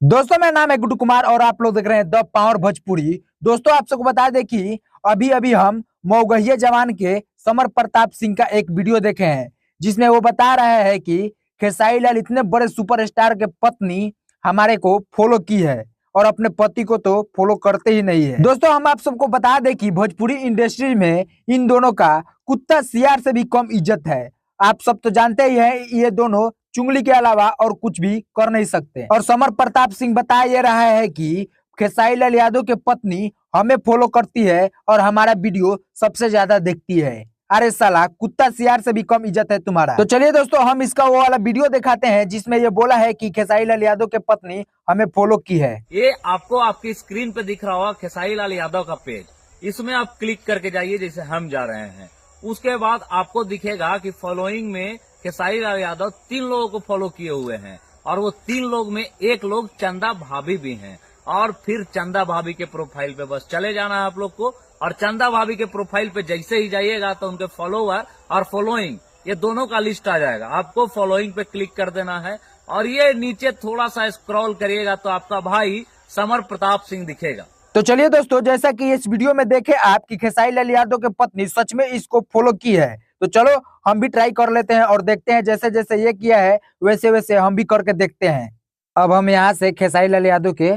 दोस्तों मेरा नाम है गुड्डू कुमार और आप लोग देख रहे हैं द पावर भोजपुरी। दोस्तों आप सबको बता दें कि अभी अभी हम मौगहिया जवान के समर प्रताप सिंह का एक वीडियो देखे हैं, जिसमें वो बता रहे हैं कि खेसारी लाल इतने बड़े सुपरस्टार के पत्नी हमारे को फॉलो की है और अपने पति को तो फॉलो करते ही नहीं है। दोस्तों हम आप सबको बता दें कि भोजपुरी इंडस्ट्री में इन दोनों का कुत्ता सियार से भी कम इज्जत है। आप सब तो जानते ही हैं, ये दोनों चुंगली के अलावा और कुछ भी कर नहीं सकते। और समर प्रताप सिंह बता ये रहा है कि खेसारी लाल यादव के पत्नी हमें फॉलो करती है और हमारा वीडियो सबसे ज्यादा देखती है। अरे साला, कुत्ता सियार से भी कम इज्जत है तुम्हारा। तो चलिए दोस्तों हम इसका वो वाला वीडियो दिखाते हैं जिसमें ये बोला है कि खेसारी लाल यादव के पत्नी हमें फॉलो की है। ये आपको आपकी स्क्रीन पे दिख रहा होगा खेसारी लाल यादव का पेज। इसमें आप क्लिक करके जाइए जैसे हम जा रहे हैं। उसके बाद आपको दिखेगा कि फॉलोइंग में खेसारी लाल यादव 3 लोगों को फॉलो किए हुए हैं और वो 3 लोग में एक लोग चंदा भाभी भी हैं। और फिर चंदा भाभी के प्रोफाइल पे बस चले जाना है आप लोग को, और चंदा भाभी के प्रोफाइल पे जैसे ही जाइएगा तो उनके फॉलोवर और फॉलोइंग ये दोनों का लिस्ट आ जाएगा। आपको फॉलोइंग पे क्लिक कर देना है और ये नीचे थोड़ा सा स्क्रॉल करिएगा तो आपका भाई समर प्रताप सिंह दिखेगा। तो चलिए दोस्तों, जैसा कि इस वीडियो में देखे आप कि खेसारी लाल यादव के पत्नी सच में इसको फॉलो की है, तो चलो हम भी ट्राई कर लेते हैं और देखते हैं जैसे जैसे ये किया है वैसे वैसे हम भी करके देखते हैं। अब हम यहाँ से खेसारी लाल यादव के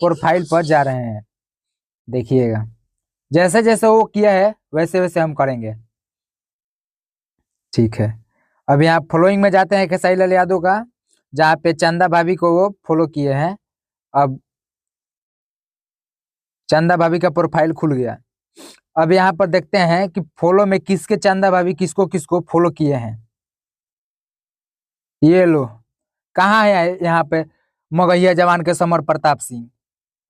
प्रोफाइल पर जा रहे हैं। देखिएगा जैसे जैसे वो किया है वैसे वैसे हम करेंगे। ठीक है, अब यहाँ फॉलोइंग में जाते हैं खेसारी लाल यादव का, जहाँ पे चंदा भाभी को वो फॉलो किए हैं। अब चंदा भाभी का प्रोफाइल खुल गया। अब यहाँ पर देखते हैं कि फॉलो में किसके चंदा भाभी किसको किसको फॉलो किए हैं। ये लो, कहाँ है यहाँ पे मगहिया जवान के समर प्रताप सिंह।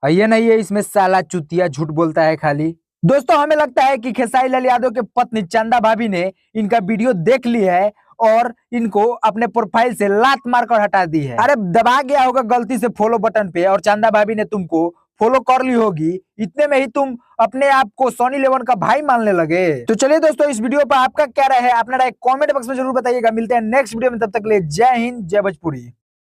ये नहीं है, इसमें साला चुतिया झूठ बोलता है खाली। दोस्तों हमें लगता है कि खेसारी लाल यादव के पत्नी चंदा भाभी ने इनका वीडियो देख ली है और इनको अपने प्रोफाइल से लात मारकर हटा दी है। अरे दबा गया होगा गलती से फॉलो बटन पे और चंदा भाभी ने तुमको फॉलो कर ली होगी, इतने में ही तुम अपने आप को सोनी लेवन का भाई मानने लगे। तो चलिए दोस्तों, इस वीडियो पर आपका क्या राय है, अपना राय कमेंट बॉक्स में जरूर बताइएगा। मिलते हैं नेक्स्ट वीडियो में, तब तक के लिए जय हिंद जय भोजपुरी।